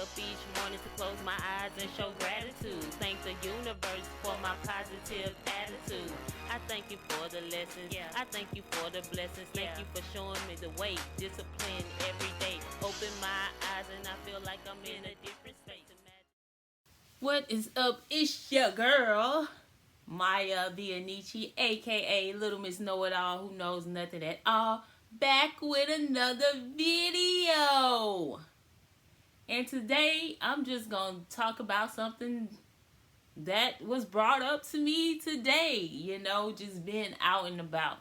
up each morning to close my eyes and show gratitude. Thank the universe for my positive attitude. I thank you for the lessons. I thank you for the blessings. Thank you for showing me the way. Discipline every day. Open my eyes and I feel like I'm in a different space. What is up? It's your girl, Maya Vianici, aka Little Miss Know It All, who knows nothing at all. Back with another video. And today I'm just going to talk about something that was brought up to me today, just being out and about.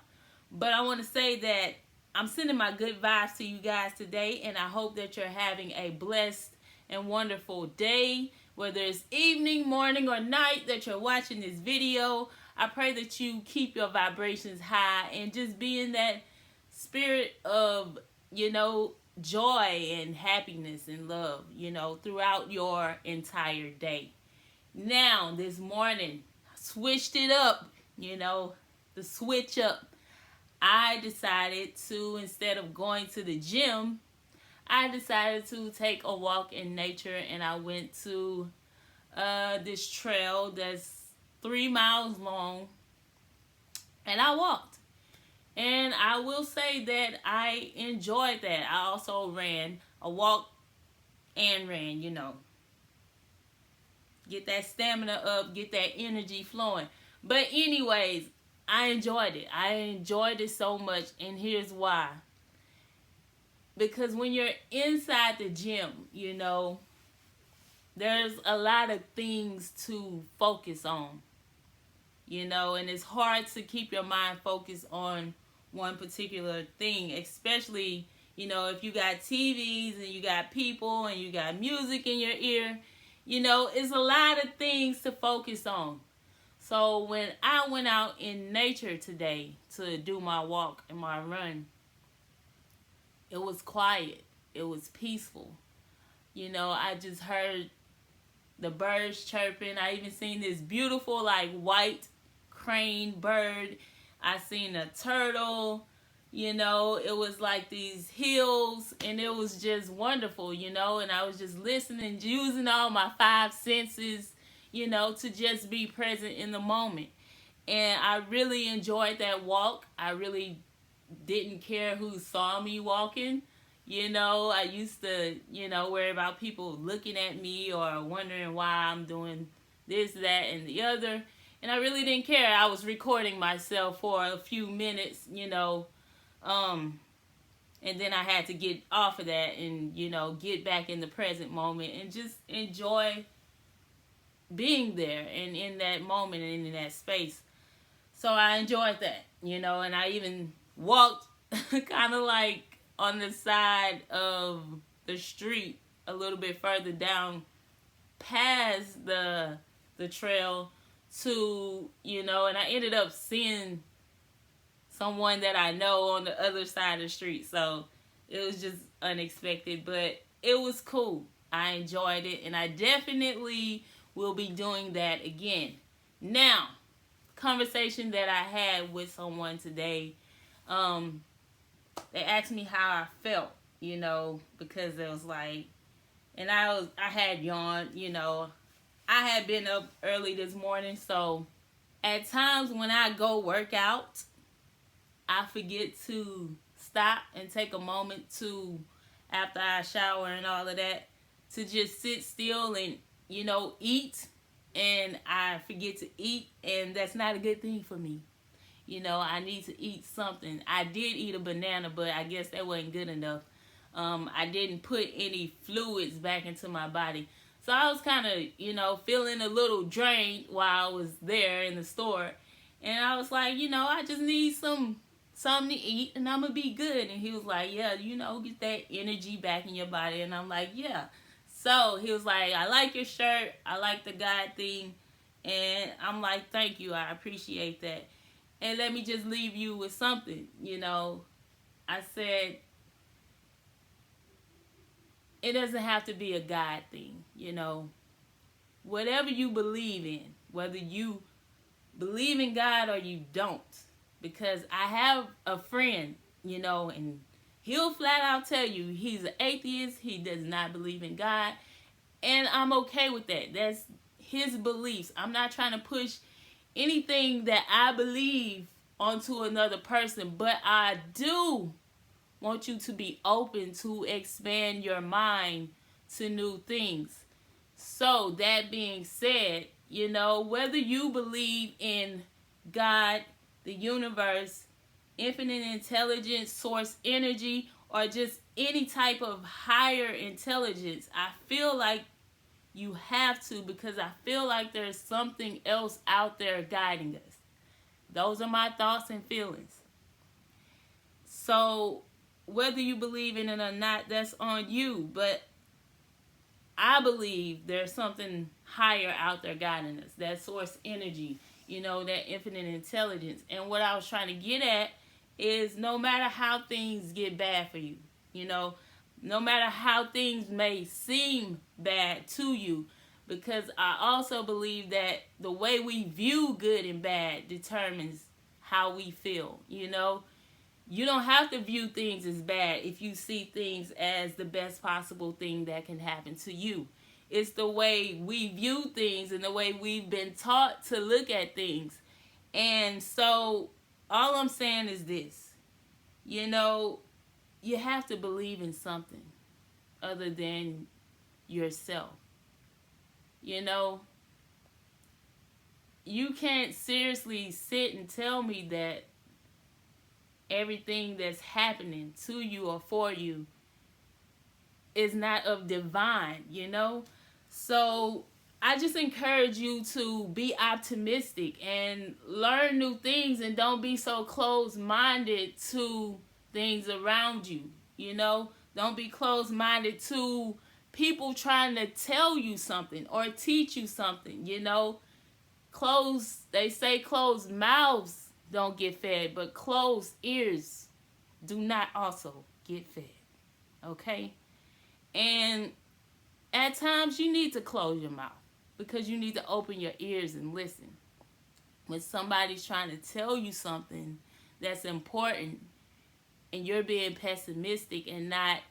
But I want to say that I'm sending my good vibes to you guys today, and I hope that you're having a blessed and wonderful day, whether it's evening, morning, or night that you're watching this video. I pray that you keep your vibrations high and just be in that spirit of, joy and happiness and love, throughout your entire day. Now, this morning, I switched it up, the switch up. I decided to, instead of going to the gym, I decided to take a walk in nature, and I went to this trail that's 3 miles long, and I walked. And I will say that I enjoyed that. I also ran. I walked and ran, Get that stamina up, get that energy flowing. But anyways, I enjoyed it. I enjoyed it so much, and here's why. Because when you're inside the gym, there's a lot of things to focus on, and it's hard to keep your mind focused on one particular thing, especially, if you got TVs and you got people and you got music in your ear, it's a lot of things to focus on. So when I went out in nature today to do my walk and my run, it was quiet. It was peaceful. I just heard the birds chirping. I even seen this beautiful, white crane bird. I seen a turtle. It was like these hills, and it was just wonderful, and I was just listening, using all my 5 senses, to just be present in the moment. And I really enjoyed that walk. I really didn't care who saw me walking. I used to, worry about people looking at me or wondering why I'm doing this, that, and the other. And I really didn't care. I was recording myself for a few minutes, and then I had to get off of that and, get back in the present moment and just enjoy being there and in that moment and in that space. So I enjoyed that, and I even walked kind of on the side of the street a little bit further down past the trail to, and I ended up seeing someone that I know on the other side of the street. So it was just unexpected, but it was cool. I enjoyed it, and I definitely will be doing that again. Now, conversation that I had with someone today, they asked me how I felt, because it was and I had yawned, I had been up early this morning, so at times when I go work out, I forget to stop and take a moment to, after I shower and all of that, to just sit still and, eat. And I forget to eat, and that's not a good thing for me. I need to eat something. I did eat a banana, but I guess that wasn't good enough. I didn't put any fluids back into my body. So I was kind of, feeling a little drained while I was there in the store. And I was like, I just need something to eat, and I'm going to be good. And he was like, yeah, get that energy back in your body. And I'm like, yeah. So he was like, I like your shirt. I like the God thing. And I'm like, thank you. I appreciate that. And let me just leave you with something, I said, it doesn't have to be a God thing, Whatever you believe in, whether you believe in God or you don't. Because I have a friend, and he'll flat out tell you he's an atheist. He does not believe in God. And I'm okay with that. That's his beliefs. I'm not trying to push anything that I believe onto another person, but I do want you to be open to expand your mind to new things. So, that being said, whether you believe in God, the universe, infinite intelligence, source energy, or just any type of higher intelligence, I feel like you have to, because I feel like there's something else out there guiding us. Those are my thoughts and feelings. So, whether you believe in it or not, that's on you. But I believe there's something higher out there guiding us. That source energy, that infinite intelligence. And what I was trying to get at is, no matter how things get bad for you, no matter how things may seem bad to you, because I also believe that the way we view good and bad determines how we feel. You don't have to view things as bad if you see things as the best possible thing that can happen to you. It's the way we view things and the way we've been taught to look at things. And so all I'm saying is this. You have to believe in something other than yourself. You can't seriously sit and tell me that everything that's happening to you or for you is not of divine, So I just encourage you to be optimistic and learn new things, and don't be so closed-minded to things around you, Don't be closed-minded to people trying to tell you something or teach you something, They say closed mouths don't get fed, but closed ears do not also get fed. Okay? And at times you need to close your mouth, because you need to open your ears and listen. When somebody's trying to tell you something that's important and you're being pessimistic and not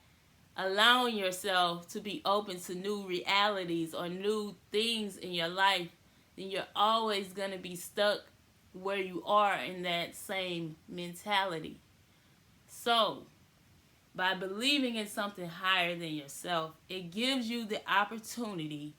allowing yourself to be open to new realities or new things in your life, then you're always going to be stuck where you are in that same mentality. So, by believing in something higher than yourself, it gives you the opportunity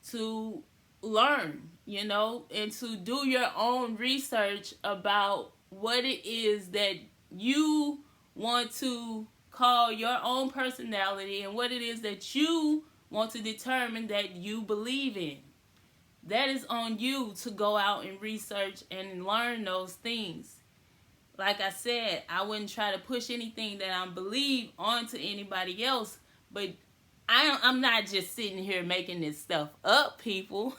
to learn, and to do your own research about what it is that you want to call your own personality and what it is that you want to determine that you believe in. That is on you to go out and research and learn those things. Like I said, I wouldn't try to push anything that I believe onto anybody else, but I'm not just sitting here making this stuff up, people,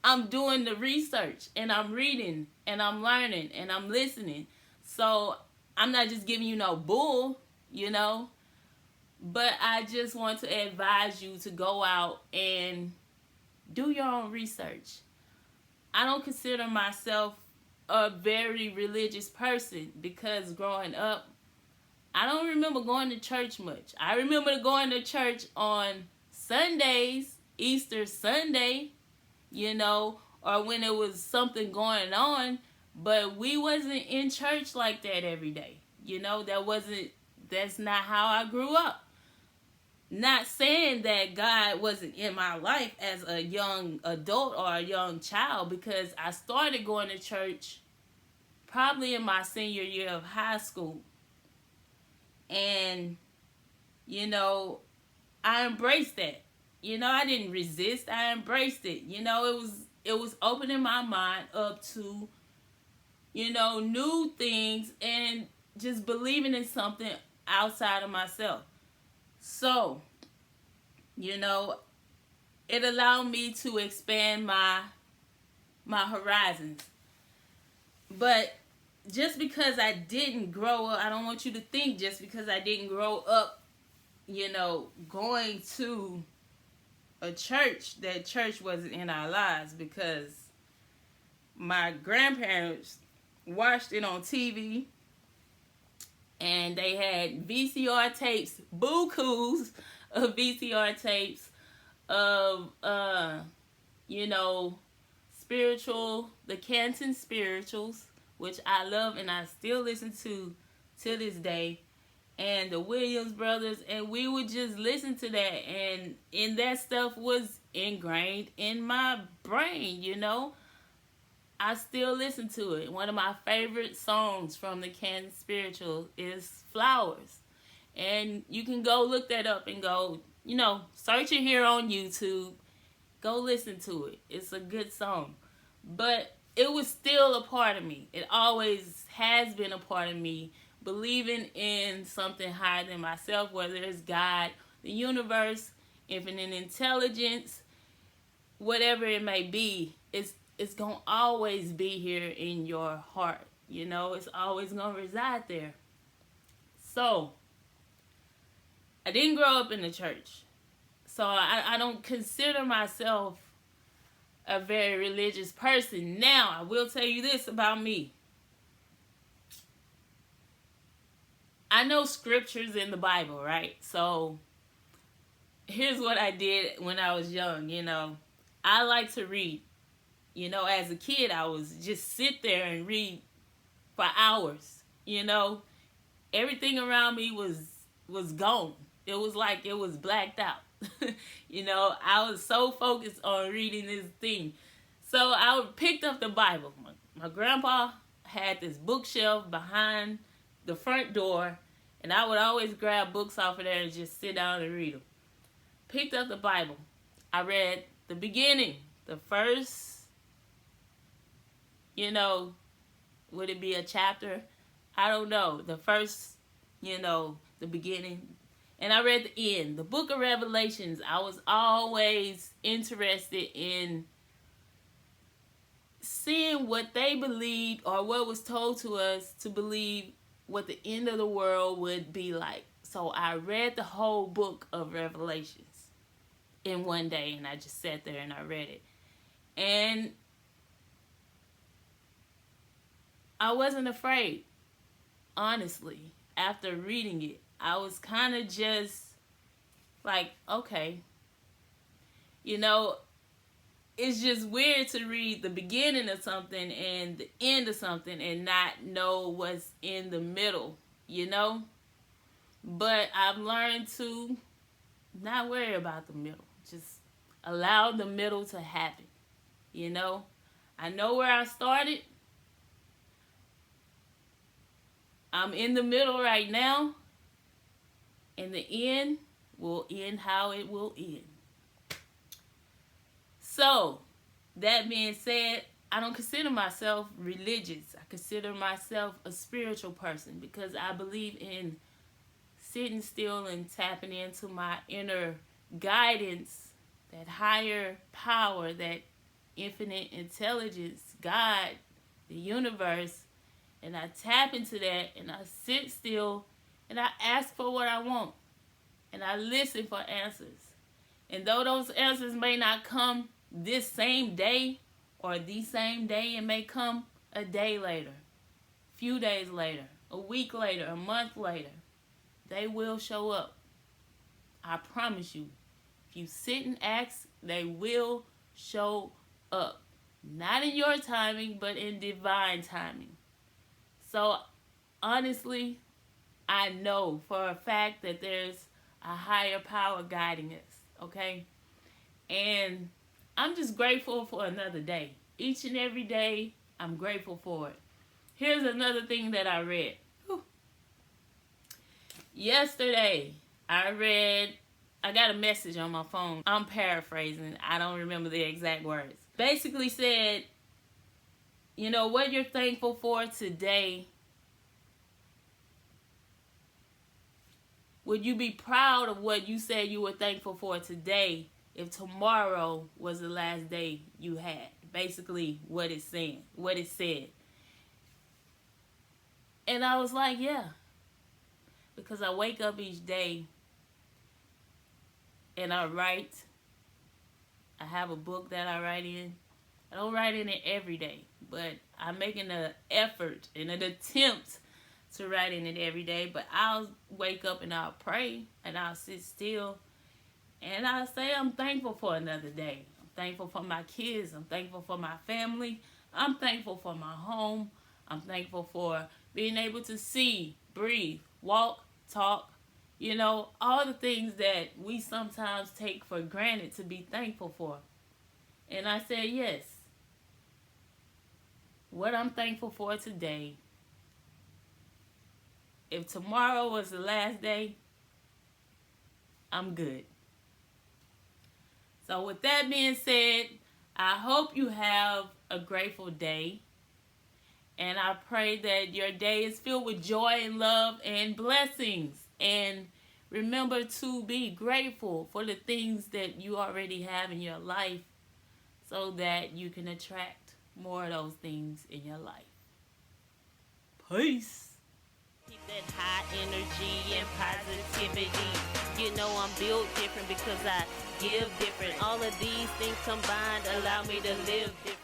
I'm doing the research, and I'm reading, and I'm learning, and I'm listening. So I'm not just giving you no bull, but I just want to advise you to go out and do your own research. I don't consider myself a very religious person, because growing up, I don't remember going to church much. I remember going to church on Sundays, Easter Sunday, or when there was something going on, but we wasn't in church like that every day. That's not how I grew up. Not saying that God wasn't in my life as a young adult or a young child, because I started going to church probably in my senior year of high school. And, I embraced that. I didn't resist. I embraced it. It was opening my mind up to, new things, and just believing in something outside of myself. So, it allowed me to expand my horizons. But just because I didn't grow up, I don't want you to think just because I didn't grow up, going to a church, that church wasn't in our lives, because my grandparents watched it on TV, and they had VCR tapes, bukus of VCR tapes of the Canton spirituals, which I love and I still listen to this day, and the Williams brothers, and we would just listen to that, and that stuff was ingrained in my brain, I still listen to it. One of my favorite songs from the Canton spiritual is Flowers. And you can go look that up and go, search it here on YouTube. Go listen to it. It's a good song. But it was still a part of me. It always has been a part of me. Believing in something higher than myself, whether it's God, the universe, infinite intelligence, whatever it may be, it's going to always be here in your heart. It's always going to reside there. So, I didn't grow up in the church. So, I don't consider myself a very religious person. Now, I will tell you this about me. I know scriptures in the Bible, right? So, here's what I did when I was young, I like to read. As a kid, I was just sit there and read for hours. Everything around me was gone. It was like it was blacked out. I was so focused on reading this thing. So I picked up the Bible. My grandpa had this bookshelf behind the front door, and I would always grab books off of there and just sit down and read them. Picked up the Bible. I read the beginning, the first, would it be a chapter? I don't know. The first, the beginning. And I read the end. The book of Revelations. I was always interested in seeing what they believed or what was told to us to believe what the end of the world would be like. So I read the whole book of Revelations in one day, and I just sat there and I read it. And I wasn't afraid, honestly. After reading it, I was kind of just like, okay. It's just weird to read the beginning of something and the end of something and not know what's in the middle, But I've learned to not worry about the middle. Just allow the middle to happen, I know where I started. I'm in the middle right now. And the end will end how it will end. So, that being said, I don't consider myself religious. I consider myself a spiritual person because I believe in sitting still and tapping into my inner guidance, that higher power, that infinite intelligence, God, the universe, and I tap into that and I sit still and I ask for what I want and I listen for answers. And though those answers may not come this same day or the same day, it may come a day later, a few days later, a week later, a month later. They will show up. I promise you. If you sit and ask, they will show up. Not in your timing, but in divine timing. So, honestly, I know for a fact that there's a higher power guiding us, okay? And I'm just grateful for another day. Each and every day, I'm grateful for it. Here's another thing that I read. Yesterday, I got a message on my phone. I'm paraphrasing. I don't remember the exact words. Basically said, what you're thankful for today, would you be proud of what you said you were thankful for today if tomorrow was the last day you had? Basically what it said. And I was like, yeah. Because I wake up each day and I write. I have a book that I write in. I don't write in it every day, but I'm making an effort and an attempt to write in it every day. But I'll wake up and I'll pray and I'll sit still And I say I'm thankful for another day. I'm thankful for my kids. I'm thankful for my family. I'm thankful for my home. I'm thankful for being able to see, breathe, walk, talk, all the things that we sometimes take for granted to be thankful for. And I said, yes, what I'm thankful for today, if tomorrow was the last day, I'm good. So with that being said, I hope you have a grateful day. And I pray that your day is filled with joy and love and blessings. And remember to be grateful for the things that you already have in your life so that you can attract more of those things in your life. Peace. Keep that high energy and positivity. I'm built different because I give different. All of these things combined allow me to live different.